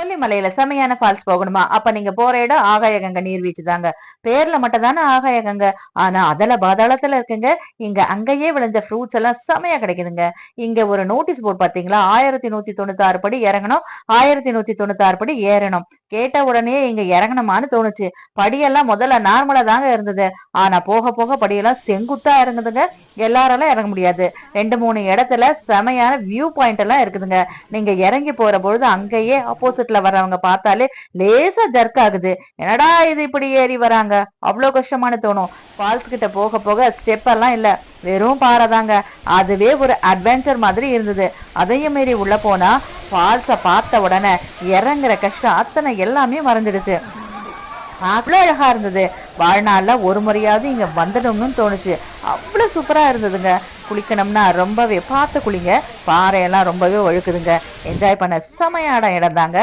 கொல்லிமலையில செமையான ஃபால்ஸ் போகணுமா? அப்ப நீங்க போற இடம் ஆகாய கங்கை நீர்வீழ்ச்சி தாங்க. பேர்ல மட்டும் தானே ஆகாய கங்கை. ஆனா அதல பாதாளத்துல இருக்குங்க. இங்க அங்கேயே விளைஞ்ச ஃப்ரூட்ஸ் எல்லாம் செமையா கிடைக்குதுங்க. இங்க ஒரு நோட்டீஸ் போர்டு பாத்தீங்களா? 1196 படி இறங்கணும், 1196 படி ஏறணும். கேட்ட உடனே இங்க இறங்கணுமான்னு தோணுச்சு. படியெல்லாம் முதல்ல நார்மலா தாங்க இருந்தது. ஆனா போக போக படியெல்லாம் செங்குத்தா இறங்குதுங்க. எல்லாராலும் இறங்க முடியாது. 2 3 இடத்துல செமையான வியூ பாயிண்ட் எல்லாம் இருக்குதுங்க. நீங்க இறங்கி போற பொழுது அங்கேயே ஆப்போசிட்ல வர்றவங்க பார்த்தாலே லேசா ஜர்க் ஆகுது. என்னடா இது இப்படி ஏறி வராங்க, அவ்வளவு கஷ்டமானு தோணும். ஃபால்ஸ் கிட்ட போக போக ஸ்டெப் எல்லாம் இல்ல, வெறும் பாறை தாங்க. அதுவே ஒரு அட்வென்ச்சர் மாதிரி இருந்தது. அதையும் மீறி உள்ள போனா ஃபால்ஸ பார்த்த உடனே இறங்குற கஷ்டம் அத்தனை எல்லாமே மறந்துடுச்சு. அவ்வளவு அழகா இருந்தது. வாழ்நாள்ல ஒரு முறையாவது இங்க வந்துடணும்னு தோணுச்சு. அவ்வளவு சூப்பரா இருந்ததுங்க. குளிக்கணும்னா ரொம்பவே பார்த்து குளிங்க. பாறையெல்லாம் ரொம்பவே ஒழுக்குதுங்க. என்ஜாய் பண்ண செமையான இடம் தாங்க.